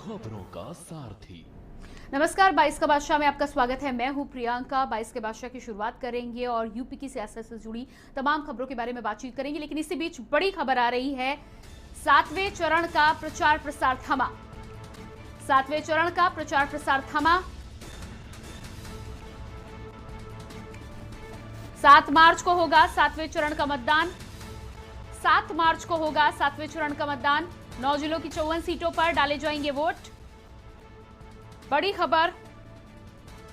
खबरों का सारथी। नमस्कार, 22 का बादशाह में आपका स्वागत है। मैं हूं प्रियंका। 22 के बादशाह की शुरुआत करेंगे और यूपी की सियासत से जुड़ी तमाम खबरों के बारे में बातचीत करेंगे, लेकिन इसी बीच बड़ी खबर आ रही है। 7वें चरण का प्रचार प्रसार थमा। 7वें चरण का प्रचार प्रसार थमा। 7 मार्च को होगा 7वें चरण का मतदान। 7 मार्च को होगा 7वें चरण का मतदान। 9 जिलों की 54 सीटों पर डाले जाएंगे वोट। बड़ी खबर,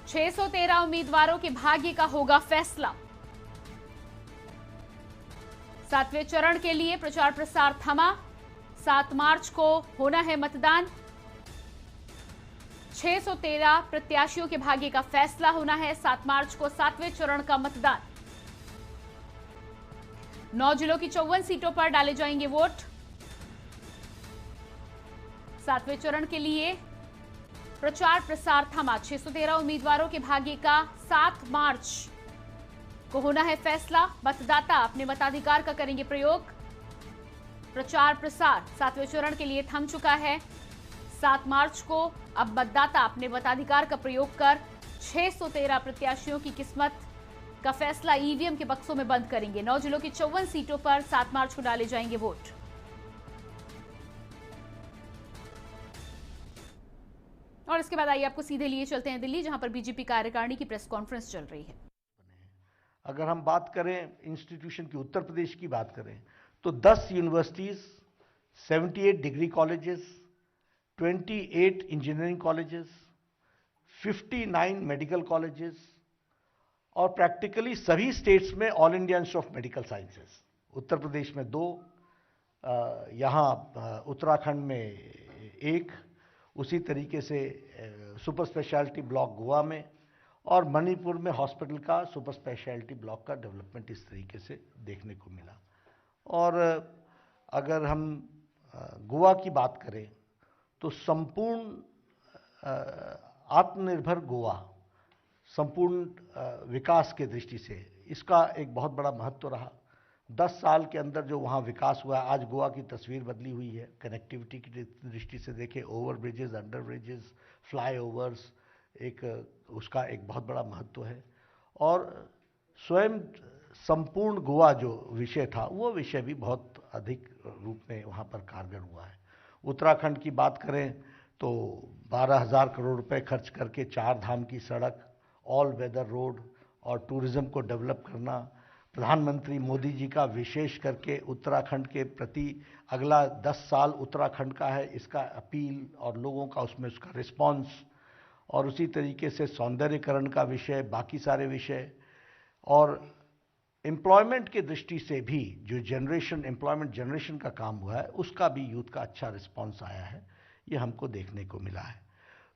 613 उम्मीदवारों के भाग्य का होगा फैसला। 7वें चरण के लिए प्रचार प्रसार थमा। 7 मार्च को होना है मतदान। 613 प्रत्याशियों के भाग्य का फैसला होना है 7 मार्च को 7वें चरण का मतदान। 9 जिलों की 54 सीटों पर डाले जाएंगे वोट। 7वें चरण के लिए प्रचार प्रसार थमा। 613 उम्मीदवारों के भाग्य का 7 मार्च को होना है फैसला। मतदाता अपने मताधिकार का करेंगे प्रयोग। प्रचार प्रसार 7वें चरण के लिए थम चुका है। 7 मार्च को अब मतदाता अपने मताधिकार का प्रयोग कर 613 प्रत्याशियों की किस्मत का फैसला ईवीएम के बक्सों में बंद करेंगे। 9 जिलों की 54 सीटों पर 7 मार्च को डाले जाएंगे वोट। और इसके बाद आइए आपको सीधे लिए चलते हैं दिल्ली, जहां पर बीजेपी कार्यकारिणी की प्रेस कॉन्फ्रेंस चल रही है। अगर हम बात करें इंस्टीट्यूशन की, उत्तर प्रदेश की बात करें तो 10 universities, 78 degree colleges, 28 engineering colleges, 59 medical colleges और प्रैक्टिकली सभी स्टेट्स में all India institute of medical sciences. Uttar Pradesh में 2, यहाँ उत्तराखंड में 1, उसी तरीके से सुपर स्पेशलिटी ब्लॉक गोवा में, और मणिपुर में हॉस्पिटल का सुपर स्पेशलिटी ब्लॉक का डेवलपमेंट इस तरीके से देखने को मिला। और अगर हम गोवा की बात करें तो संपूर्ण आत्मनिर्भर गोवा, संपूर्ण विकास के दृष्टि से इसका एक बहुत बड़ा महत्व रहा। 10 साल के अंदर जो वहाँ विकास हुआ, आज गोवा की तस्वीर बदली हुई है। कनेक्टिविटी की दृष्टि से देखें, over bridges, under bridges, flyovers, एक उसका एक बहुत बड़ा महत्व है। और स्वयं संपूर्ण गोवा जो विषय था, वो विषय भी बहुत अधिक रूप में वहाँ पर कारगर हुआ है। उत्तराखंड की बात करें तो 12,000 करोड़ रुपए खर्च करके 4 धाम की सड़क, ऑल वेदर रोड और टूरिज्म को डेवलप करना, प्रधानमंत्री मोदी जी का विशेष करके उत्तराखंड के प्रति अगला 10 साल उत्तराखंड का है, इसका अपील और लोगों का उसमें उसका रिस्पांस, और उसी तरीके से सौंदर्यीकरण का विषय, बाकी सारे विषय, और एम्प्लॉयमेंट के दृष्टि से भी जो एम्प्लॉयमेंट जनरेशन का काम हुआ है, उसका भी यूथ का अच्छा रिस्पांस आया है, ये हमको देखने को मिला है।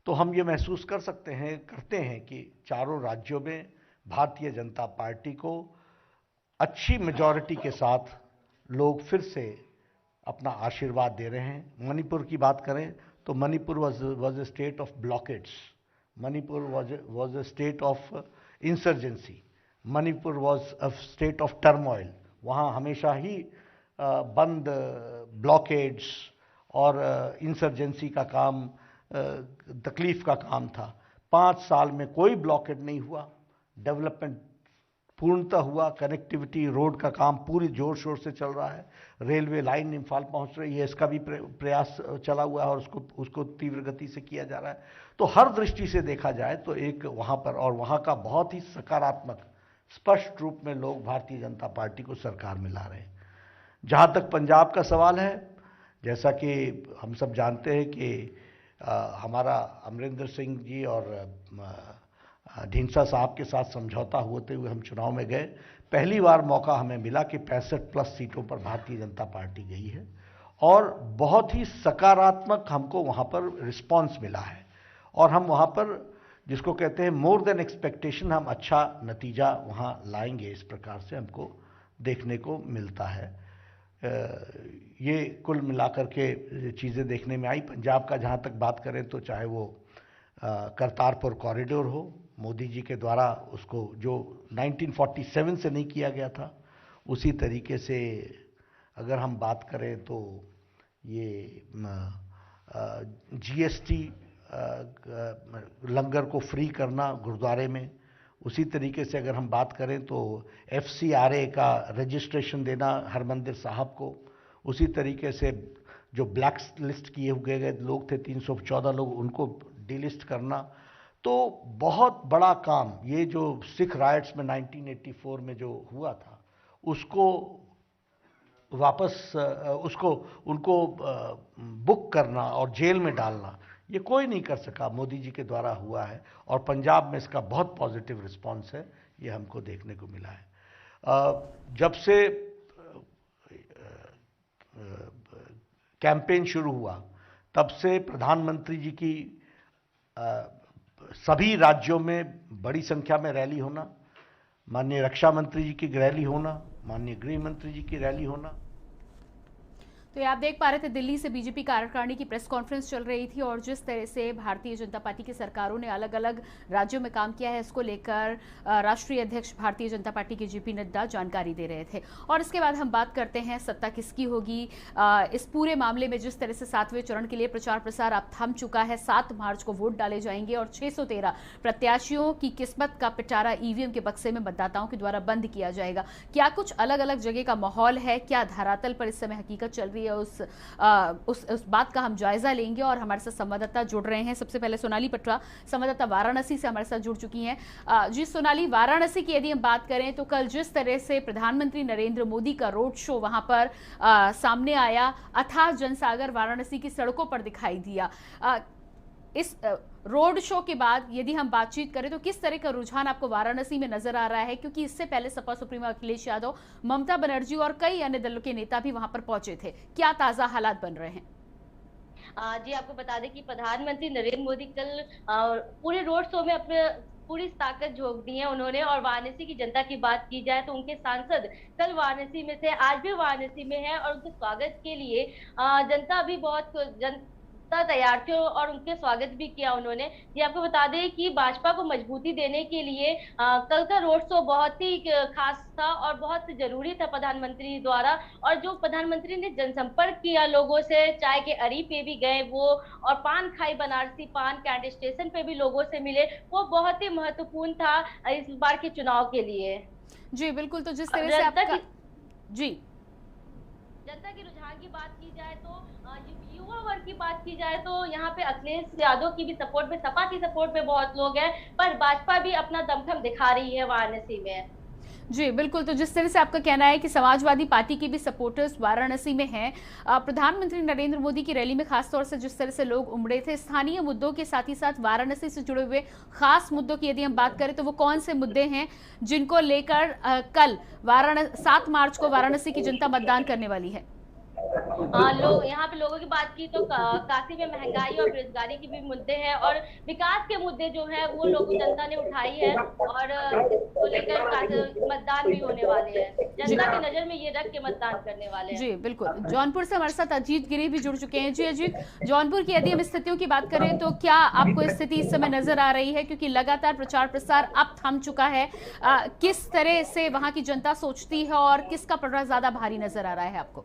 तो हम ये महसूस करते हैं कि चारों राज्यों में भारतीय जनता पार्टी को अच्छी मेजॉरिटी के साथ लोग फिर से अपना आशीर्वाद दे रहे हैं। मणिपुर की बात करें तो Manipur was a state of blockades, Manipur was a state of insurgency, Manipur was a state of turmoil. वहाँ हमेशा ही बंद, ब्लॉकेड्स और इंसर्जेंसी का काम, तकलीफ का काम था। 5 साल में कोई ब्लॉकेड नहीं हुआ, डेवलपमेंट पूर्णतः हुआ, कनेक्टिविटी रोड का काम पूरी जोर शोर से चल रहा है, रेलवे लाइन इम्फाल पहुंच रही है, इसका भी प्रयास चला हुआ है और उसको तीव्र गति से किया जा रहा है। तो हर दृष्टि से देखा जाए तो एक वहाँ पर, और वहाँ का बहुत ही सकारात्मक स्पष्ट रूप में लोग भारतीय जनता पार्टी को सरकार में ला रहे हैं। जहाँ तक पंजाब का सवाल है, जैसा कि हम सब जानते हैं कि हमारा अमरिंदर सिंह जी और ढींसा साहब के साथ समझौता होते हुए हम चुनाव में गए। पहली बार मौका हमें मिला कि 65+ सीटों पर भारतीय जनता पार्टी गई है और बहुत ही सकारात्मक हमको वहाँ पर रिस्पांस मिला है। और हम वहाँ पर, जिसको कहते हैं मोर देन एक्सपेक्टेशन, हम अच्छा नतीजा वहाँ लाएंगे, इस प्रकार से हमको देखने को मिलता है। ये कुल मिलाकर के चीज़ें देखने में आई। पंजाब का जहाँ तक बात करें तो चाहे वो करतारपुर कॉरिडोर हो, मोदी जी के द्वारा उसको जो 1947 से नहीं किया गया था, उसी तरीके से अगर हम बात करें तो ये जीएसटी लंगर को फ्री करना गुरुद्वारे में, उसी तरीके से अगर हम बात करें तो FCRA का रजिस्ट्रेशन देना हरमंदिर साहब को, उसी तरीके से जो ब्लैक लिस्ट किए हुए गए लोग थे 314 लोग, उनको डिलिस्ट करना। तो बहुत बड़ा काम ये जो सिख राइट्स में 1984 में जो हुआ था उसको वापस उनको बुक करना और जेल में डालना, ये कोई नहीं कर सका, मोदी जी के द्वारा हुआ है। और पंजाब में इसका बहुत पॉजिटिव रिस्पांस है, ये हमको देखने को मिला है। जब से कैंपेन शुरू हुआ तब से प्रधानमंत्री जी की सभी राज्यों में बड़ी संख्या में रैली होना, माननीय रक्षा मंत्री जी की रैली होना, माननीय गृह मंत्री जी की रैली होना। तो ये आप देख पा रहे थे, दिल्ली से बीजेपी कार्यकारिणी की प्रेस कॉन्फ्रेंस चल रही थी और जिस तरह से भारतीय जनता पार्टी की सरकारों ने अलग अलग राज्यों में काम किया है, इसको लेकर राष्ट्रीय अध्यक्ष भारतीय जनता पार्टी के जेपी नड्डा जानकारी दे रहे थे। और इसके बाद हम बात करते हैं सत्ता किसकी होगी। इस पूरे मामले में जिस तरह से 7वें चरण के लिए प्रचार प्रसार अब थम चुका है, 7 मार्च को वोट डाले जाएंगे और 613 प्रत्याशियों की किस्मत का पिटारा ईवीएम के बक्से में मतदाताओं के द्वारा बंद किया जाएगा। क्या कुछ अलग अलग जगह का माहौल है, क्या धरातल पर इस समय हकीकत चल रही है, उस बात का हम जायजा लेंगे। और हमारे साथ संवाददाता जुड़ रहे हैं। सबसे पहले सोनाली पटरा, संवाददाता वाराणसी से हमारे साथ जुड़ चुकी हैं। जी सोनाली, वाराणसी की यदि हम बात करें तो कल जिस तरह से प्रधानमंत्री नरेंद्र मोदी का रोड शो वहां पर सामने आया, अथाह जनसागर वाराणसी की सड़कों पर दिखाई दिया। इस रोड शो के बाद यदि हम बातचीत करें तो किस तरह का रुझान आपको वाराणसी में नजर आ रहा है, क्योंकि इससे पहले सपा सुप्रीमो अखिलेश यादव, ममता बनर्जी और कई अन्य दलों के नेता भी वहां पर पहुंचे थे। क्या ताजा हालात बन रहे हैं? जी आपको बता दें कि प्रधानमंत्री नरेंद्र मोदी कल पूरे रोड शो में अपने पूरी ताकत झोंक दी है उन्होंने। और वाराणसी की जनता की बात की जाए तो उनके सांसद कल वाराणसी में थे, आज भी वाराणसी में है और उनके स्वागत के लिए जनता भी बहुत तैयार थे और उनके स्वागत भी किया उन्होंने। ये आपको बता दें कि भाजपा को मजबूती देने के लिए कल का रोड शो बहुत ही खास था और बहुत जरूरी था प्रधानमंत्री द्वारा। और जो प्रधानमंत्री ने जनसंपर्क किया लोगों से, चाय के अरी पे भी गए वो, और पान खाई बनारसी पान कैंट स्टेशन पे भी लोगों से मिले, वो बहुत ही महत्वपूर्ण था इस बार के चुनाव के लिए। जी बिल्कुल। तो जिस तरह से आपका जी जनता की रुझान की बात की जाए तो युवा वर्ग की बात की जाए तो यहाँ पे अखिलेश यादव की भी सपोर्ट में, सपा की सपोर्ट में बहुत लोग हैं, पर भाजपा भी अपना दमखम दिखा रही है वाराणसी में। जी बिल्कुल। तो जिस तरह से आपका कहना है कि समाजवादी पार्टी के भी सपोर्टर्स वाराणसी में हैं, प्रधानमंत्री नरेंद्र मोदी की रैली में खासतौर से जिस तरह से लोग उमड़े थे, स्थानीय मुद्दों के साथ ही साथ वाराणसी से जुड़े हुए खास मुद्दों की यदि हम बात करें तो वो कौन से मुद्दे हैं जिनको लेकर कल 7 मार्च को वाराणसी की जनता मतदान करने वाली है? लोग यहाँ पे लोगों की बात की तो काफी में महंगाई और बेरोजगारी के भी मुद्दे हैं और विकास के मुद्दे जो है वो लोग जनता ने उठाई है और इसको लेकर मतदान भी होने वाले हैं। जनता की नजर में ये रख के मतदान करने वाले हैं। जी बिल्कुल। जौनपुर से हमारे साथ अजीत गिरी भी जुड़ चुके हैं। जी अजीत, जौनपुर की यदि हम स्थितियों की बात करें तो क्या आपको स्थिति इस समय नजर आ रही है, क्योंकि लगातार प्रचार प्रसार अब थम चुका है, किस तरह से वहां की जनता सोचती है और किसका पलड़ा ज्यादा भारी नजर आ रहा है आपको?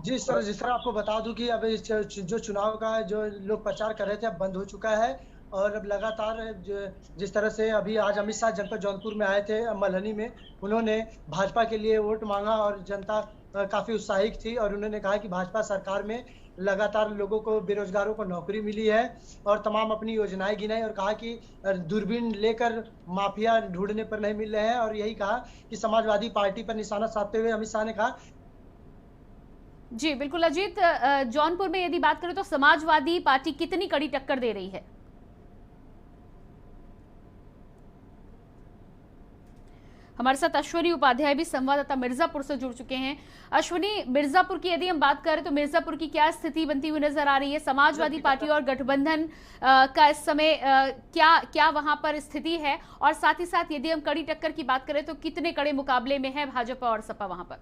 जी सर, जिस तरह आपको बता दूं कि अब जो चुनाव का जो लोग प्रचार कर रहे थे अब बंद हो चुका है और अब लगातार जिस तरह से अभी आज अमित शाह जनपद जौनपुर में आए थे मल्हनी में, उन्होंने भाजपा के लिए वोट मांगा और जनता काफी उत्साहित थी और उन्होंने कहा कि भाजपा सरकार में लगातार लोगों को, बेरोजगारों को नौकरी मिली है और तमाम अपनी योजनाएं गिनाई और कहा कि दूरबीन लेकर माफिया ढूंढने पर नहीं मिल रहे हैं। और यही कहा कि समाजवादी पार्टी पर निशाना साधते हुए अमित शाह ने कहा। जी बिल्कुल अजीत, जौनपुर में यदि बात करें तो समाजवादी पार्टी कितनी कड़ी टक्कर दे रही है? हमारे साथ अश्विनी उपाध्याय भी संवाददाता मिर्जापुर से जुड़ चुके हैं। अश्विनी, मिर्जापुर की यदि हम बात करें तो मिर्जापुर की क्या स्थिति बनती हुई नजर आ रही है? समाजवादी पार्टी और गठबंधन का इस समय क्या वहां पर स्थिति है, और साथ ही साथ यदि हम कड़ी टक्कर की बात करें तो कितने कड़े मुकाबले में है भाजपा और सपा वहां पर?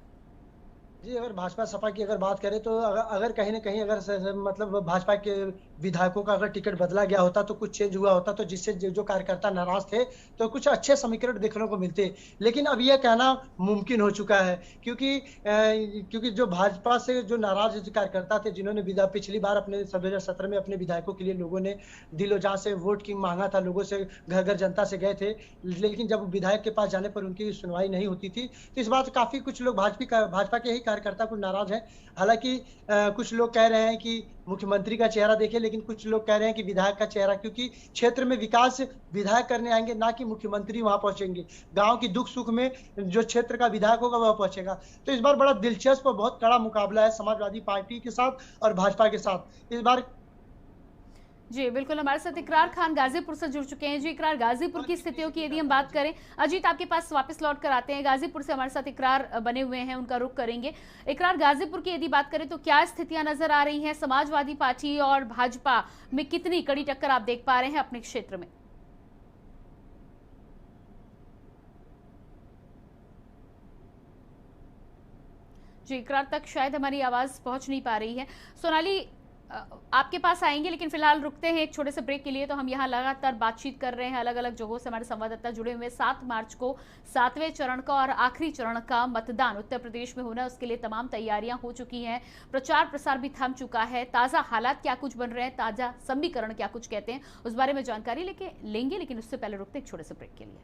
जी, अगर भाजपा सपा की अगर बात करें तो अगर कहीं न कहीं अगर मतलब भाजपा के विधायकों का अगर टिकट बदला गया होता तो कुछ चेंज हुआ होता तो जिससे जो कार्यकर्ता नाराज़ थे तो कुछ अच्छे समीकरण देखने को मिलते। लेकिन अब यह कहना मुमकिन हो चुका है क्योंकि जो भाजपा से जो नाराज़ कार्यकर्ता थे जिन्होंने पिछली बार अपने 2017 में अपने विधायकों के लिए लोगों ने दिल-ओ-जान से वोट किंग माँगा था, लोगों से घर-घर जनता से गए थे। लेकिन जब विधायक के पास जाने पर उनकी सुनवाई नहीं होती थी, तो इस बार काफ़ी कुछ लोग भाजपा के ही कार्यकर्ता कुछ नाराज़ हैं। हालाँकि कुछ लोग कह रहे हैं कि मुख्यमंत्री का चेहरा देखें, लेकिन कुछ लोग कह रहे हैं कि विधायक का चेहरा, क्योंकि क्षेत्र में विकास विधायक करने आएँगे, ना कि मुख्यमंत्री वहाँ पहुँचेंगे। गाँव की दुख-सुख में जो क्षेत्र का विधायक होगा वह पहुँचेगा। तो इस बार बड़ा दिलचस्प और बहुत कड़ा मुकाबला है समाजवादी पार्टी के साथ और भाजपा के साथ। इस बार जी बिल्कुल, हमारे साथ इकरार खान गाजीपुर से जुड़ चुके हैं। जी इकरार, गाजीपुर की स्थितियों की यदि हम बात करें, अजीत आपके पास वापस लौट कर आते हैं। गाजीपुर से हमारे साथ इकरार बने हुए हैं, उनका रुख करेंगे। इकरार, गाजीपुर की यदि बात करें तो क्या स्थितियां नजर आ रही हैं? समाजवादी पार्टी और भाजपा में कितनी कड़ी टक्कर आप देख पा रहे हैं अपने क्षेत्र में? जी इकरार तक शायद हमारी आवाज पहुंच नहीं पा रही है। सोनाली आपके पास आएंगे, लेकिन फिलहाल रुकते हैं एक छोटे से ब्रेक के लिए। तो हम यहाँ लगातार बातचीत कर रहे हैं, अलग अलग जगहों से हमारे संवाददाता जुड़े हुए हैं। 7 मार्च को 7वें चरण का और आखिरी चरण का मतदान उत्तर प्रदेश में होना है, उसके लिए तमाम तैयारियां हो चुकी हैं। प्रचार प्रसार भी थम चुका है। ताजा हालात क्या कुछ बन रहे हैं, ताजा समीकरण क्या कुछ कहते हैं, उस बारे में जानकारी लेंगे, लेकिन उससे पहले रुकते एक छोटे से ब्रेक के लिए।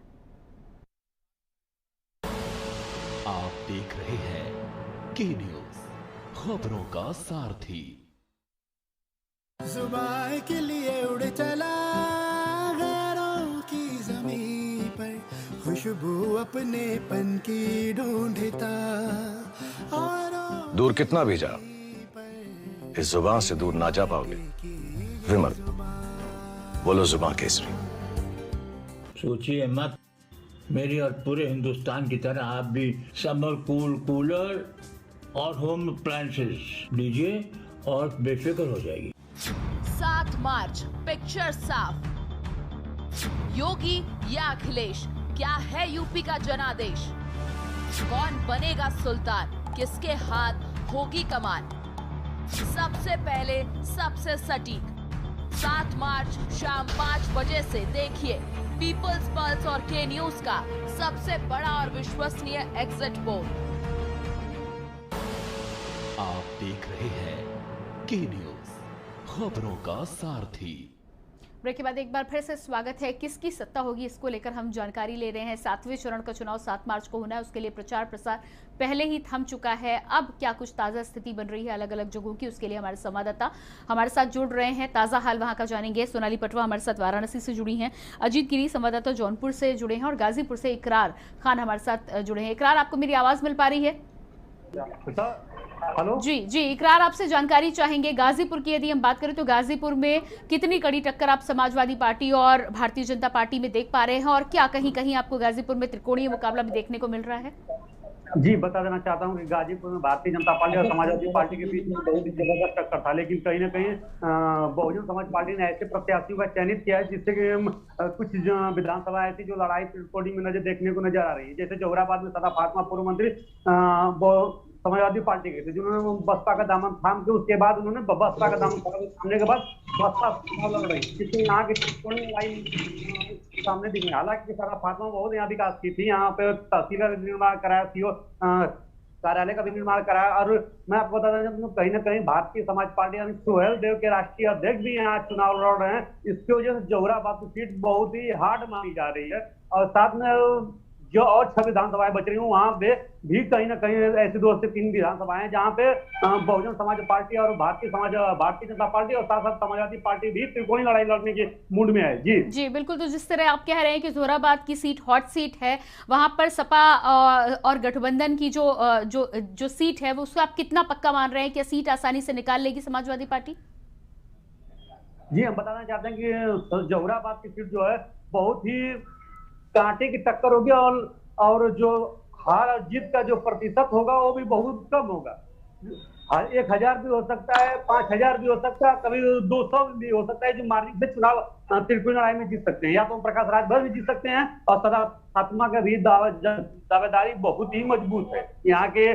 आप देख रहे हैं के न्यूज, खबरों का सारथी। जुबान के लिए उड़ चला गैरों की ज़मीं पर, खुशबू अपने पन की ढूंढता और दूर कितना भी जा, इस जुबान से दूर ना जा पाओगे। विमल, बोलो जुबान केसरी। सोचिए मत, मेरी और पूरे हिंदुस्तान की तरह आप भी समर कूलर और होम अप्लायंसेस लीजिए और बेफिक्र हो जाएगी। 7 मार्च, पिक्चर साफ। योगी या अखिलेश, क्या है यूपी का जनादेश? कौन बनेगा सुल्तान, किसके हाथ होगी कमान? सबसे पहले सबसे सटीक 7 मार्च शाम 5 बजे से देखिए पीपल्स पल्स और के न्यूज का सबसे बड़ा और विश्वसनीय एग्जिट पोल। आप देख रहे हैं के न्यूज, खबरों का सारथी। ब्रेक के बाद एक बार फिर से स्वागत है। किसकी सत्ता होगी, इसको लेकर हम जानकारी ले रहे हैं। 7वें चरण का चुनाव 7 मार्च को होना है, उसके लिए प्रचार प्रसार पहले ही थम चुका है। अब क्या कुछ ताजा स्थिति बन रही है अलग अलग जगहों की, उसके लिए हमारे संवाददाता हमारे साथ जुड़ रहे हैं, ताजा हाल वहां का जानेंगे। सोनाली पटवा हमारे साथ वाराणसी से जुड़ी हैं, अजीत गिरी संवाददाता जौनपुर से जुड़े हैं और गाजीपुर से इकरार खान हमारे साथ जुड़े हैं। इकरार, आपको मेरी आवाज मिल पा रही है? हेलो जी इकरार, आपसे जानकारी चाहेंगे। गाजीपुर की यदि हम बात करें तो गाजीपुर में कितनी कड़ी टक्कर आप समाजवादी पार्टी और भारतीय जनता पार्टी में देख पा रहे हैं, और क्या कहीं कहीं आपको गाजीपुर में त्रिकोणीय मुकाबला भी देखने को मिल रहा है? जी, बता देना चाहता हूं कि गाजीपुर में भारतीय जनता पार्टी और समाजवादी पार्टी के बीच में बहुत ही जबरदस्त टक्कर था, लेकिन कहीं ना कहीं बहुजन समाज पार्टी ने ऐसे प्रत्याशियों का चयनित किया है जिससे कि कुछ विधानसभा ऐसी जो लड़ाई रिकॉर्डिंग में देखने को नजर आ रही है। जैसे जोहराबाद में सदा फातिमा पूर्व मंत्री समाजवादी पार्टी के थे, जिन्होंने बसपा का दामन थाम के उसके बाद उन्होंने बसपा का दामन थामने के बाद बसपा लड़ रही, जिससे यहाँ की सामने दिखी। हालांकि सदा फातिमा बहुत यहाँ विकास की थी, यहाँ पे तहसील का निर्माण कराया, सीओ कार्यालय का भी निर्माण कराया। और मैं आपको बता दें कहीं ना कहीं भारतीय समाज पार्टी यानी सुहेल देव के राष्ट्रीय अध्यक्ष भी यहाँ चुनाव लड़ रहे हैं। इसकी वजह से जोहराबाद की सीट बहुत ही हार्ड मानी जा रही है। और साथ में जो और 6 विधानसभाएं बच रही हूँ वहां पे भी कहीं ना कहीं ऐसी 2 से 3 विधानसभाएं जहां पे बहुजन समाज पार्टी और भारतीय जनता पार्टी और साथ साथ समाजवादी पार्टी भी त्रिकोणीय लड़ाई लड़ने के मूड में है। जी बिल्कुल। तो जिस तरह आप कह रहे हैं कि जोहराबाद की सीट हॉट सीट है, वहां पर सपा और गठबंधन की जो सीट है वो उसको आप कितना पक्का मान रहे हैं कि सीट आसानी से निकाल लेगी समाजवादी पार्टी? जी, हम बताना चाहते हैं कि जोहराबाद की सीट जो है बहुत ही कांटे की टक्कर होगी और जो हार और जीत का जो प्रतिशत होगा वो भी बहुत कम होगा। 1000 भी हो सकता है, 5000 भी हो सकता है, कभी 200 भी हो सकता है, जो मार्जिन से चुनाव त्रिकोणीय लड़ाई में जीत सकते हैं। या तो प्रकाश राज भर भी जीत सकते हैं और सदा फातिमा का भी दावेदारी बहुत ही मजबूत है। यहाँ के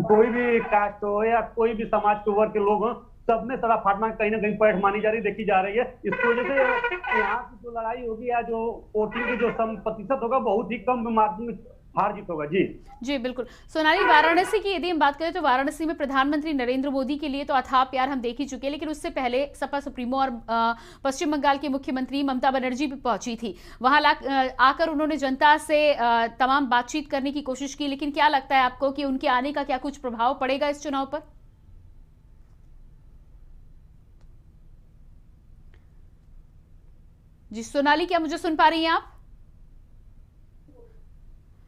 कोई भी कास्ट हो या कोई भी समाज के वर्ग के लोग हो, सब में सदा फातिमा कहीं ना कहीं पैठ मानी जा रही, देखी जा रही है। इसकी वजह से यहाँ की जो लड़ाई होगी या जो वोटिंग की जो प्रतिशत होगा, बहुत ही कम मार्जिन में हार जीत होगा। जी बिल्कुल। सोनाली, वाराणसी की यदि हम बात करें तो वाराणसी में प्रधानमंत्री नरेंद्र मोदी के लिए तो अथाह प्यार हम देख ही चुके हैं, लेकिन उससे पहले सपा सुप्रीमो और पश्चिम बंगाल की मुख्यमंत्री ममता बनर्जी भी पहुंची थी। वहां आकर उन्होंने जनता से तमाम बातचीत करने की कोशिश की, लेकिन क्या लगता है आपको कि उनके आने का क्या कुछ प्रभाव पड़ेगा इस चुनाव पर? जी सोनाली, क्या मुझे सुन पा रही हैं आप?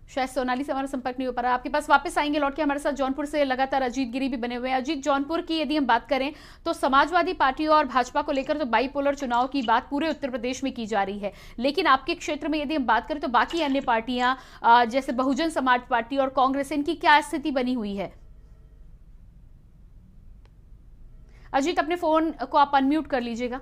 शायद सोनाली से हमारा संपर्क नहीं हो पा रहा। आपके पास वापस आएंगे लौट के। हमारे साथ जौनपुर से लगातार अजीत गिरी भी बने हुए हैं। अजीत, जौनपुर की यदि हम बात करें तो समाजवादी पार्टी और भाजपा को लेकर तो बाईपोलर चुनाव की बात पूरे उत्तर प्रदेश में की जा रही है, लेकिन आपके क्षेत्र में यदि हम बात करें तो बाकी अन्य पार्टियां जैसे बहुजन समाज पार्टी और कांग्रेस, इनकी क्या स्थिति बनी हुई है? अजीत, अपने फोन को आप अनम्यूट कर लीजिएगा।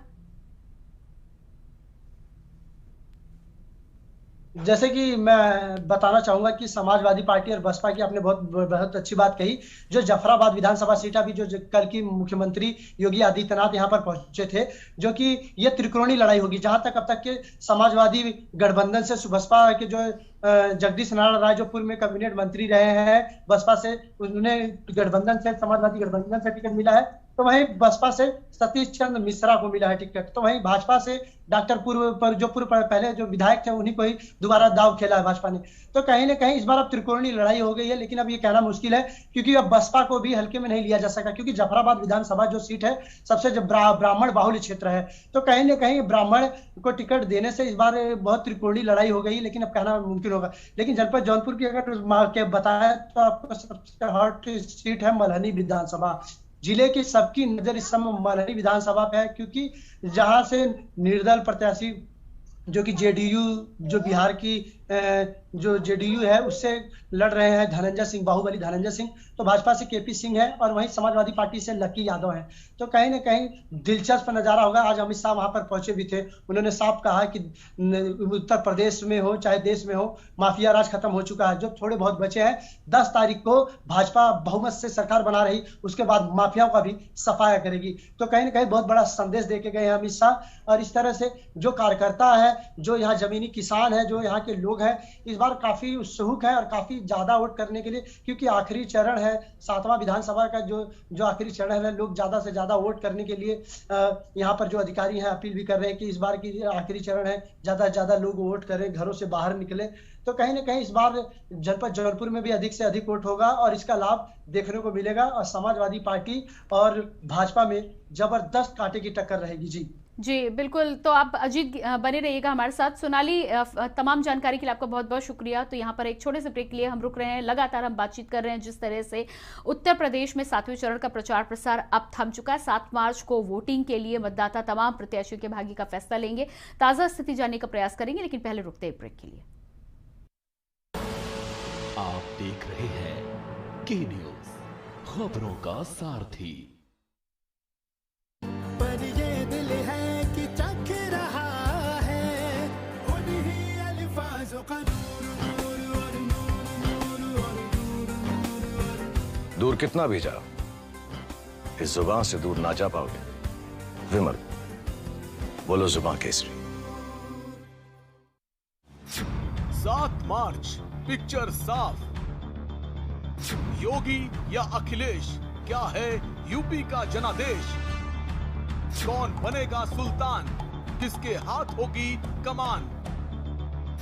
जैसे कि मैं बताना चाहूंगा कि समाजवादी पार्टी और बसपा की आपने बहुत अच्छी बात कही। जो जफराबाद विधानसभा सीट अभी जो कल की मुख्यमंत्री योगी आदित्यनाथ यहाँ पर पहुंचे थे, जो कि ये त्रिकोणीय लड़ाई होगी। जहां तक अब तक के समाजवादी गठबंधन से बसपा के जो जगदीश नारायण राय जो पूर्व में कैबिनेट मंत्री रहे हैं बसपा से, उन्हें गठबंधन से, समाजवादी गठबंधन से टिकट मिला है। तो वहीं बसपा से सतीश चंद्र मिश्रा को मिला है टिकट। तो वहीं भाजपा से डॉक्टर पूर्व पहले जो विधायक थे उन्हीं को ही दोबारा दाव खेला है भाजपा ने। तो कहीं ना कहीं इस बार अब त्रिकोणीय लड़ाई हो गई है, लेकिन अब ये कहना मुश्किल है क्योंकि अब बसपा को भी हल्के में नहीं लिया जा सका, क्योंकि जफराबाद विधानसभा जो सीट है सबसे जो ब्राह्मण बाहुल्य क्षेत्र है। तो कहीं ना कहीं ब्राह्मण को टिकट देने से इस बार बहुत त्रिकोणीय लड़ाई हो गई, लेकिन अब कहना मुमकिन होगा। लेकिन जनपद जौनपुर की अगर बताया तो आपको सबसे हॉट सीट है मल्हनी विधानसभा। जिले की सबकी नजर इस समय मल्हनी विधानसभा पे है, क्योंकि जहां से निर्दल प्रत्याशी जो कि जेडीयू, जो बिहार की जो जेडीयू है उससे लड़ रहे हैं धनंजय सिंह, बाहुबली धनंजय सिंह, तो भाजपा से केपी सिंह है और वहीं समाजवादी पार्टी से लकी यादव है। तो कहीं ना कहीं दिलचस्प नजारा होगा। आज अमित शाह वहां पर पहुंचे भी थे, उन्होंने साफ कहा कि उत्तर प्रदेश में हो चाहे देश में हो, माफिया राज खत्म हो चुका है। जो थोड़े बहुत बचे हैं, 10 तारीख को भाजपा बहुमत से सरकार बना रही, उसके बाद माफियाओं का भी सफाया करेगी। तो कहीं ना कहीं बहुत बड़ा संदेश देके गए हैं अमित शाह। और इस तरह से जो कार्यकर्ता है, जो यहाँ जमीनी किसान है, जो यहाँ के लोग हैं, इस बार काफी उत्सुक है और काफी ज्यादा वोट करने के लिए, क्योंकि आखिरी चरण है 7वां विधानसभा का जो आखिरी चरण है। लोग ज्यादा से ज्यादा वोट करने के लिए यहाँ पर जो अधिकारी हैं अपील भी कर रहे हैं कि इस बार की आखिरी चरण है, ज्यादा से ज्यादा लोग वोट करें, घरों से बाहर निकले। तो कहीं ना कहीं इस बार जनपद जौनपुर में भी अधिक से अधिक वोट होगा और इसका लाभ देखने को मिलेगा। और समाजवादी पार्टी और भाजपा में जबरदस्त कांटे की टक्कर रहेगी। जी बिल्कुल। तो आप अजीत बने रहिएगा हमारे साथ। सोनाली, तमाम जानकारी के लिए आपका बहुत बहुत शुक्रिया। तो यहाँ पर एक छोटे से ब्रेक के लिए हम रुक रहे हैं। लगातार हम बातचीत कर रहे हैं जिस तरह से उत्तर प्रदेश में 7वें चरण का प्रचार प्रसार अब थम चुका है। 7 मार्च को वोटिंग के लिए मतदाता तमाम प्रत्याशियों के भाग्य का फैसला लेंगे। ताजा स्थिति जानने का प्रयास करेंगे, लेकिन पहले रुकते हैं ब्रेक के लिए। आप देख रहे हैं के न्यूज, खबरों का सारथी। पर ये दिल है कि चख रहा है उन्हीं अल्फाज़ों का दूर कितना भी जाओ, इस जुबान से दूर ना जा पाओगे। विमल, बोलो जुबान केसरी। 7 मार्च, पिक्चर साफ। योगी या अखिलेश, क्या है यूपी का जनादेश? कौन बनेगा सुल्तान, किसके हाथ होगी कमान?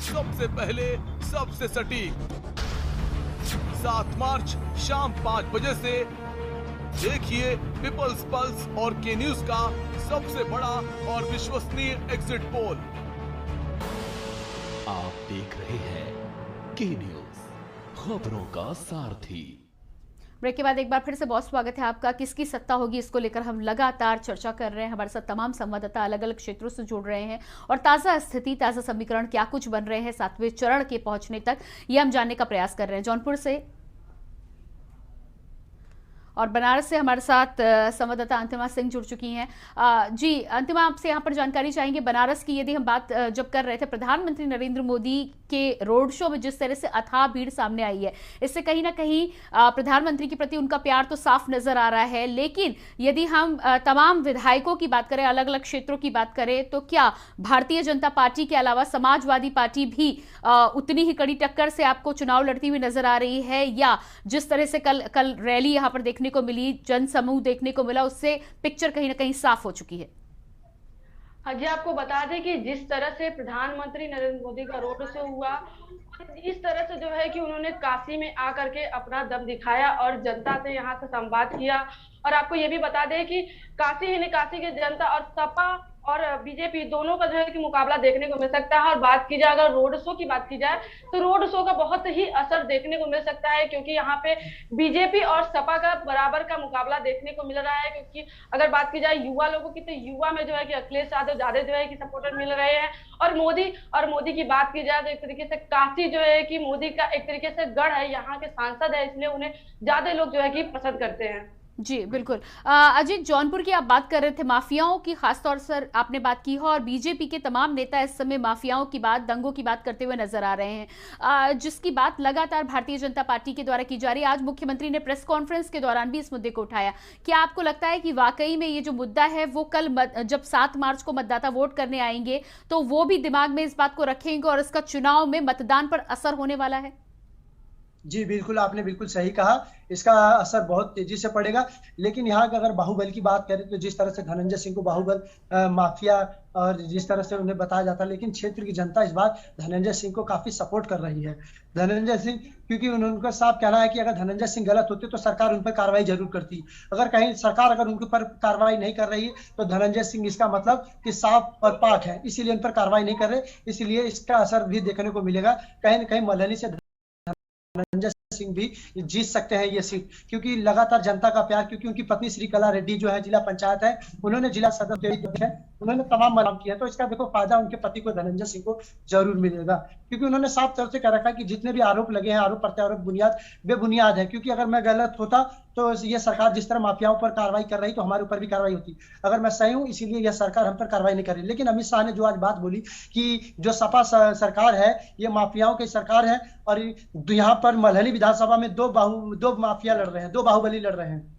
सबसे पहले सबसे सटीक 7 मार्च शाम 5 बजे से देखिए पीपल्स पल्स और के न्यूज का सबसे बड़ा और विश्वसनीय एग्जिट पोल। आप देख रहे हैं के न्यूज, खबरों का सारथी। ब्रेक के बाद एक बार फिर से बहुत स्वागत है आपका। किसकी सत्ता होगी, इसको लेकर हम लगातार चर्चा कर रहे हैं। हमारे साथ तमाम संवाददाता अलग अलग क्षेत्रों से जुड़ रहे हैं और ताजा स्थिति, ताजा समीकरण क्या कुछ बन रहे हैं 7वें चरण के पहुंचने तक, ये हम जानने का प्रयास कर रहे हैं। जौनपुर से और बनारस से हमारे साथ संवाददाता अंतिमा सिंह जुड़ चुकी हैं। जी अंतिमा, आपसे यहाँ पर जानकारी चाहेंगे बनारस की। यदि हम बात जब कर रहे थे, प्रधानमंत्री नरेंद्र मोदी के रोड शो में जिस तरह से अथाह भीड़ सामने आई है, इससे कहीं ना कहीं प्रधानमंत्री के प्रति उनका प्यार तो साफ नजर आ रहा है। लेकिन यदि हम तमाम विधायकों की बात करें, अलग अलग क्षेत्रों की बात करें, तो क्या भारतीय जनता पार्टी के अलावा समाजवादी पार्टी भी उतनी ही कड़ी टक्कर से आपको चुनाव लड़ती हुई नजर आ रही है? या जिस तरह से कल रैली यहां पर देखने को मिली, जन समूह देखने को मिला, उससे पिक्चर कहीं ना कहीं साफ हो चुकी है? हाँ जी, आपको बता दें कि जिस तरह से प्रधानमंत्री नरेंद्र मोदी का रोड शो हुआ, इस तरह से जो है कि उन्होंने काशी में आकर के अपना दम दिखाया और जनता से यहाँ से संवाद किया। और आपको ये भी बता दें कि काशी ही नहीं, काशी की जनता और सपा और बीजेपी दोनों का जो है कि मुकाबला देखने को मिल सकता है। और बात की जाए, अगर रोड शो की बात की जाए, तो रोड शो का बहुत ही असर देखने को मिल सकता है, क्योंकि यहाँ पे बीजेपी और सपा का बराबर का मुकाबला देखने को मिल रहा है। क्योंकि अगर बात की जाए युवा लोगों की, तो युवा में जो है कि अखिलेश यादव ज्यादा जो है कि सपोर्टर मिल रहे हैं। और मोदी की बात की जाए तो एक तरीके से काशी जो है कि मोदी का एक तरीके से गढ़ है, यहाँ के सांसद है, इसलिए उन्हें ज्यादा लोग जो है कि पसंद करते हैं। जी बिल्कुल। अजीत, जौनपुर की आप बात कर रहे थे, माफियाओं की खासतौर से आपने बात की है, और बीजेपी के तमाम नेता इस समय माफियाओं की बात, दंगों की बात करते हुए नजर आ रहे हैं, जिसकी बात लगातार भारतीय जनता पार्टी के द्वारा की जा रही है। आज मुख्यमंत्री ने प्रेस कॉन्फ्रेंस के दौरान भी इस मुद्दे को उठाया। क्या आपको लगता है कि वाकई में ये जो मुद्दा है वो कल जब 7 मार्च को मतदाता वोट करने आएंगे तो वो भी दिमाग में इस बात को रखेंगे और इसका चुनाव में मतदान पर असर होने वाला है? जी बिल्कुल, आपने बिल्कुल सही कहा, इसका असर बहुत तेजी से पड़ेगा। लेकिन यहाँ अगर बाहुबल की बात करें तो जिस तरह से धनंजय सिंह को बाहुबल माफिया और जिस तरह से उन्हें बताया जाता है, लेकिन क्षेत्र की जनता इस बार धनंजय सिंह को काफी सपोर्ट कर रही है। धनंजय सिंह, क्योंकि उनका साफ कहना है कि अगर धनंजय सिंह गलत होते तो सरकार उन पर कार्रवाई जरूर करती। अगर कहीं सरकार अगर उनके ऊपर कार्रवाई नहीं कर रही तो धनंजय सिंह, इसका मतलब कि साफ और पाक है, इसीलिए उन पर कार्रवाई नहीं कर रहे। इसलिए इसका असर भी देखने को मिलेगा। कहीं न कहीं मल्हनी से धनंजय सिंह भी जीत सकते हैं ये सीट, क्योंकि लगातार जनता का प्यार, क्योंकि उनकी पत्नी श्री कला रेड्डी जो है जिला पंचायत है, उन्होंने जिला सदस्य है, उन्होंने तमाम मनाम किया। तो इसका देखो फायदा उनके पति को, धनंजय सिंह को जरूर मिलेगा, क्योंकि उन्होंने साफ तौर से कह रखा है कि जितने भी आरोप लगे हैं, आरोप प्रत्यारोप बेबुनियाद है। क्योंकि अगर मैं गलत होता तो ये सरकार जिस तरह माफियाओं पर कार्रवाई कर रही तो हमारे ऊपर भी कार्रवाई होती। अगर मैं सही हूं इसीलिए यह सरकार हम पर कार्रवाई नहीं कर रही। लेकिन अमित शाह ने जो आज बात बोली कि जो सपा सरकार है ये माफियाओं की सरकार है, और यहाँ पर मल्हनी विधानसभा में दो माफिया लड़ रहे हैं, 2 बाहुबली लड़ रहे हैं।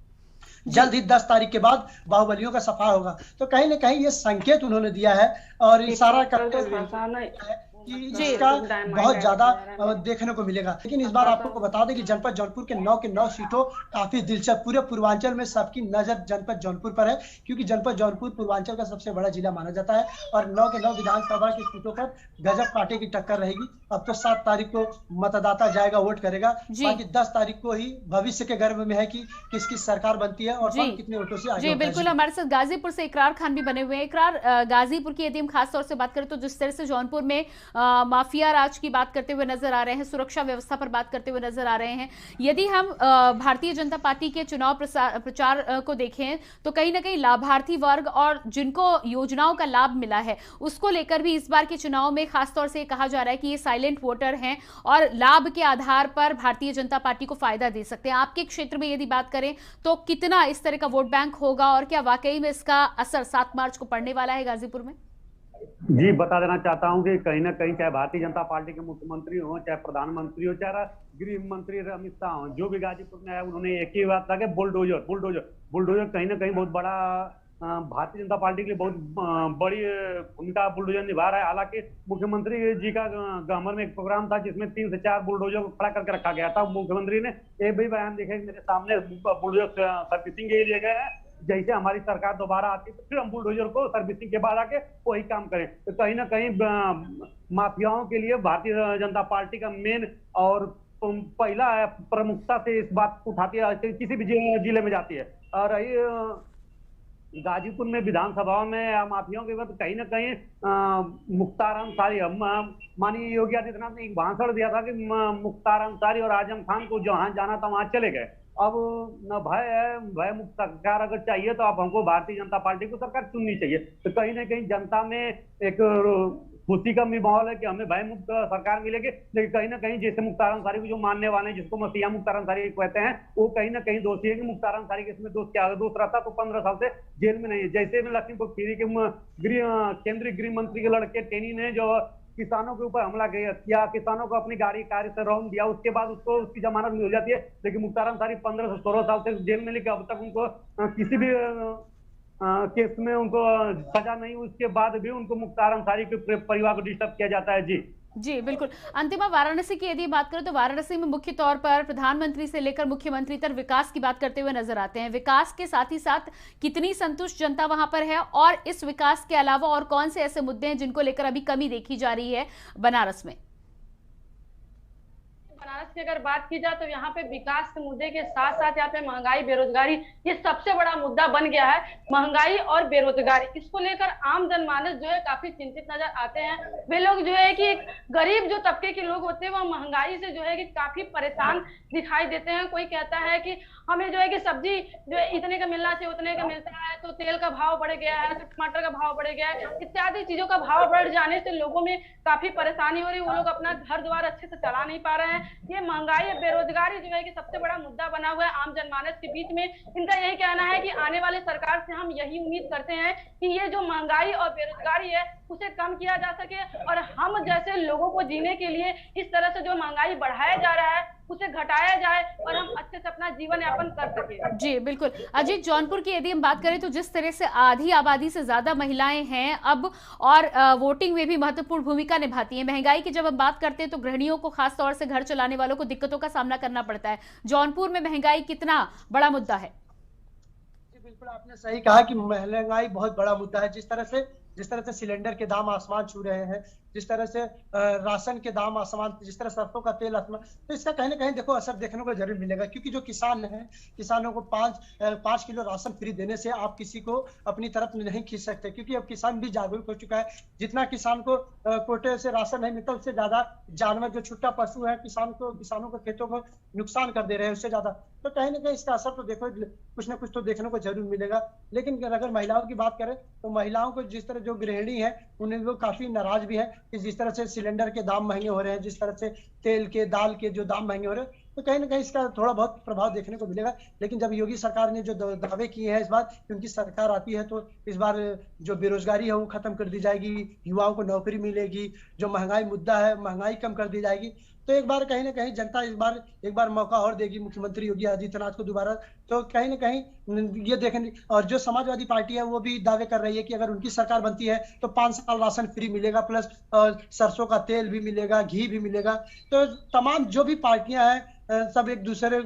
जल्द ही 10 तारीख के बाद बाहुबलियों का सफा होगा। तो कहीं ना कहीं ये संकेत उन्होंने दिया है और इशारा करते हुए कि इसका बहुत ज्यादा देखने को मिलेगा। लेकिन इस बार आपको बता दें कि जनपद जौनपुर के 9 सीटों काफी दिलचस्प, पूरे पूर्वांचल में सबकी नजर जनपद जौनपुर पर है, क्योंकि जनपद जौनपुर पूर्वांचल का सबसे बड़ा जिला माना जाता है। और 9 विधानसभा की सीटों पर गजब कांटे की टक्कर रहेगी। अब तो 7 तारीख को मतदाता जाएगा, वोट करेगा, बाकी 10 तारीख को ही भविष्य के गर्भ में है कि किसकी सरकार बनती है और कितने वोटों से आगे। जी बिल्कुल, हमारे साथ गाजीपुर से इकरार खान भी बने हुए हैं। इकरार, गाजीपुर की यदि हम खासतौर से बात करें तो जिस तरह से जौनपुर में माफिया राज की बात करते हुए नजर आ रहे हैं, सुरक्षा व्यवस्था पर बात करते हुए नजर आ रहे हैं, यदि हम भारतीय जनता पार्टी के चुनाव प्रचार को देखें तो कहीं ना कहीं लाभार्थी वर्ग और जिनको योजनाओं का लाभ मिला है उसको लेकर भी इस बार के चुनाव में खासतौर से कहा जा रहा है कि ये साइलेंट वोटर हैं और लाभ के आधार पर भारतीय जनता पार्टी को फायदा दे सकते हैं। आपके क्षेत्र में यदि बात करें तो कितना इस तरह का वोट बैंक होगा और क्या वाकई में इसका असर 7 मार्च को पड़ने वाला है गाजीपुर में? जी बता देना चाहता हूं कि कहीं ना कहीं चाहे भारतीय जनता पार्टी के मुख्यमंत्री हो, चाहे प्रधानमंत्री हो, चाहे गृह मंत्री अमित शाह हो, जो भी गाजीपुर में आया उन्होंने एक ही बात कहा कि बुलडोजर कहीं ना कहीं बहुत बड़ा भारतीय जनता पार्टी के लिए बहुत बड़ी भूमिका बुलडोजर निभा रहा है। हालांकि मुख्यमंत्री जी का गहमर में एक प्रोग्राम था जिसमें 3 से 4 बुलडोजर को खड़ा करके रखा गया था। मुख्यमंत्री ने ये भी बयान देखा मेरे सामने बुलडोजर सर्विसिंग के लिए गए हैं, जैसे हमारी सरकार दोबारा आती तो फिर हम बुलडोजर को सर्विसिंग के बाद आके वही काम करें। तो कहीं ना कहीं माफियाओं के लिए भारतीय जनता पार्टी का मेन और पहला प्रमुखता से इस बात उठाती है, किसी भी जिले में जाती है। और रही गाजीपुर में विधानसभा में माफियाओं के बाद कहीं ना कहीं मुख्तार अंसारी, माननीय योगी आदित्यनाथ ने एक भाषण दिया था कि मुख्तार अंसारी और आजम खान को जहां जाना था वहां चले गए। अब न भय है, भय मुक्त सरकार अगर चाहिए तो आप हमको भारतीय जनता पार्टी को सरकार चुननी चाहिए। तो कहीं ना कहीं जनता में एक खुशी का भी माहौल है कि हमें भय मुक्त सरकार मिलेगी। लेकिन कहीं ना कहीं जैसे मुख्तार अंसारी को जो मानने वाले हैं, जिसको मसीहा मुख्तार अंसारी कहते हैं, वो कहीं ना कहीं दोषी है कि मुख्तार अंसारी के इसमें दोष क्या दोष रहता तो 15 साल से जेल में नहीं है। जैसे में लखीमपुर खीरी के केंद्रीय गृह मंत्री के लड़के टेनी ने जो किसानों के ऊपर हमला किया, किसानों को अपनी गाड़ी कार से रौंद दिया, उसके बाद उसको उसकी जमानत मिल जाती है। लेकिन मुख्तार अंसारी 15 से 16 साल से जेल में, लेके अब तक उनको किसी भी केस में उनको सजा नहीं, उसके बाद भी उनको मुख्तार अंसारी के परिवार को डिस्टर्ब किया जाता है। जी बिल्कुल। अंतिमा, वाराणसी की यदि बात करें तो वाराणसी में मुख्य तौर पर प्रधानमंत्री से लेकर मुख्यमंत्री तक विकास की बात करते हुए नजर आते हैं। विकास के साथ ही साथ कितनी संतुष्ट जनता वहां पर है, और इस विकास के अलावा और कौन से ऐसे मुद्दे हैं जिनको लेकर अभी कमी देखी जा रही है बनारस में? बनारस की अगर बात की जाए तो यहाँ पे विकास के मुद्दे के साथ साथ यहाँ पे महंगाई, बेरोजगारी, ये सबसे बड़ा मुद्दा बन गया है। महंगाई और बेरोजगारी, इसको लेकर आम जनमानस जो है काफी चिंतित नजर आते हैं। वे लोग जो है कि गरीब जो तबके के लोग होते हैं वो महंगाई से जो है कि काफी परेशान दिखाई देते हैं। कोई कहता है कि हमें जो है कि सब्जी जो है इतने का मिलना चाहिए उतने का मिलता है, तो तेल का भाव बढ़ गया है, तो टमाटर का भाव बढ़ गया है, इत्यादि चीजों का भाव बढ़ जाने से लोगों में काफी परेशानी हो रही है। वो लोग अपना घर द्वार अच्छे से चला नहीं पा रहे हैं। ये महंगाई और बेरोजगारी जो है कि सबसे बड़ा मुद्दा बना हुआ है आम जनमानस के बीच में। इनका यही कहना है कि आने वाले सरकार से हम यही उम्मीद करते हैं कि ये जो महंगाई और बेरोजगारी है उसे कम किया जा सके, और हम जैसे लोगों को जीने के लिए इस तरह से जो महंगाई बढ़ाया जा रहा है उसे घटाया जाए और हम अच्छे से अपना जीवन यापन कर सके। जी बिल्कुल। अजीत, जौनपुर की यदि हम बात करें तो जिस तरह से आधी आबादी से ज्यादा महिलाएं हैं अब, और वोटिंग में भी महत्वपूर्ण भूमिका निभाती हैं। महंगाई की जब हम बात करते हैं तो गृहिणियों को, खास तौर से घर चलाने वालों को दिक्कतों का सामना करना पड़ता है। जौनपुर में महंगाई कितना बड़ा मुद्दा है? बिल्कुल, आपने सही कहा कि महंगाई बहुत बड़ा मुद्दा है। जिस तरह से सिलेंडर के दाम आसमान छू रहे हैं, जिस तरह से राशन के दाम आसमान, जिस तरह सरसों का तेल आसमान, तो इसका कहीं ना कहीं देखो असर देखने को जरूर मिलेगा। क्योंकि जो किसान हैं, किसानों को 5 किलो राशन फ्री देने से आप किसी को अपनी तरफ नहीं खींच सकते, क्योंकि अब किसान भी जागरूक हो चुका है। जितना किसान को कोटे से राशन नहीं मिलता, उससे ज्यादा जानवर जो छुट्टा पशु है किसानों को खेतों को नुकसान कर दे रहे हैं उससे ज्यादा। तो कहीं ना कहीं इसका असर तो देखो कुछ ना कुछ तो देखने को जरूर मिलेगा। लेकिन अगर महिलाओं की बात करें तो महिलाओं को, जिस तरह जो गृहिणी है उन्हें लोग काफी नाराज भी है कि जिस तरह से सिलेंडर के दाम महंगे हो रहे हैं, जिस तरह से तेल के, दाल के जो दाम महंगे हो रहे हैं, तो कहीं ना कहीं इसका थोड़ा बहुत प्रभाव देखने को मिलेगा। लेकिन जब योगी सरकार ने जो दावे किए हैं इस बार, क्योंकि सरकार आती है तो इस बार जो बेरोजगारी है वो खत्म कर दी जाएगी, युवाओं को नौकरी मिलेगी, जो महंगाई मुद्दा है महंगाई कम कर दी जाएगी। तो एक बार कहीं ना कहीं जनता एक बार मौका और देगी मुख्यमंत्री योगी आदित्यनाथ को दोबारा। तो कहीं ना कहीं ये देखेंगे। और जो समाजवादी पार्टी है वो भी दावे कर रही है कि अगर उनकी सरकार बनती है तो 5 साल राशन फ्री मिलेगा, प्लस सरसों का तेल भी मिलेगा, घी भी मिलेगा। तो तमाम जो भी पार्टियां हैं सब एक दूसरे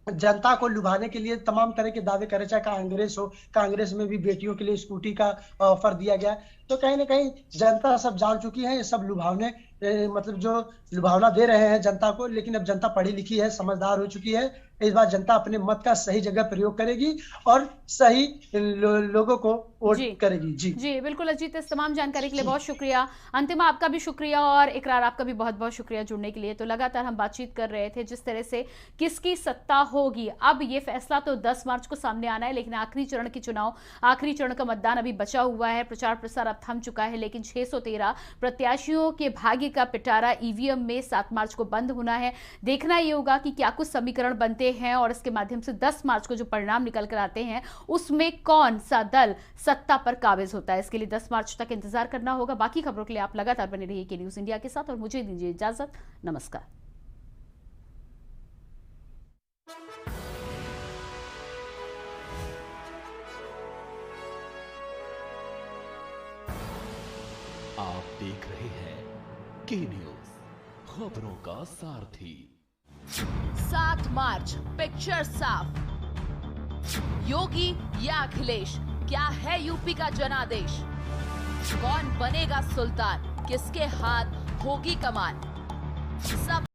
जनता को लुभाने के लिए तमाम तरह के दावे करे, चाहे कांग्रेस हो, कांग्रेस में भी बेटियों के लिए स्कूटी का ऑफर दिया गया। तो कहीं ना कहीं जनता सब जान चुकी है, ये सब लुभावने मतलब जो लुभावना दे रहे हैं जनता को। लेकिन अब जनता पढ़ी लिखी है, समझदार हो चुकी है। इस बार जनता अपने मत का सही जगह प्रयोग करेगी और सही लोगों को वोट करेगी। जी बिल्कुल अजीत, इस तमाम जानकारी के लिए बहुत शुक्रिया। अंतिमा, आपका भी शुक्रिया, और इकरार आपका भी बहुत बहुत शुक्रिया जुड़ने के लिए। तो लगातार हम बातचीत कर रहे थे जिस तरह से किसकी सत्ता होगी। अब ये फैसला तो 10 मार्च को सामने आना है, लेकिन आखिरी चरण के चुनाव, आखिरी चरण का मतदान अभी बचा हुआ है। प्रचार प्रसार अब थम चुका है, लेकिन 613 प्रत्याशियों के भाग्य का पिटारा ईवीएम में 7 मार्च को बंद होना है। देखना ये होगा कि क्या कुछ समीकरण बनते हैं और इसके माध्यम से 10 मार्च को जो परिणाम निकल कर आते हैं उसमें कौन सा दल सत्ता पर काबिज होता है। इसके लिए 10 मार्च तक इंतजार करना होगा। बाकी खबरों के लिए आप लगातार बने रहिए के न्यूज इंडिया के साथ, और मुझे दीजिए इजाजत। नमस्कार। आप देख रहे हैं के न्यूज, खबरों का सारथी। 7 मार्च, पिक्चर साफ। योगी या अखिलेश, क्या है यूपी का जनादेश? कौन बनेगा सुल्तान, किसके हाथ होगी कमान? सब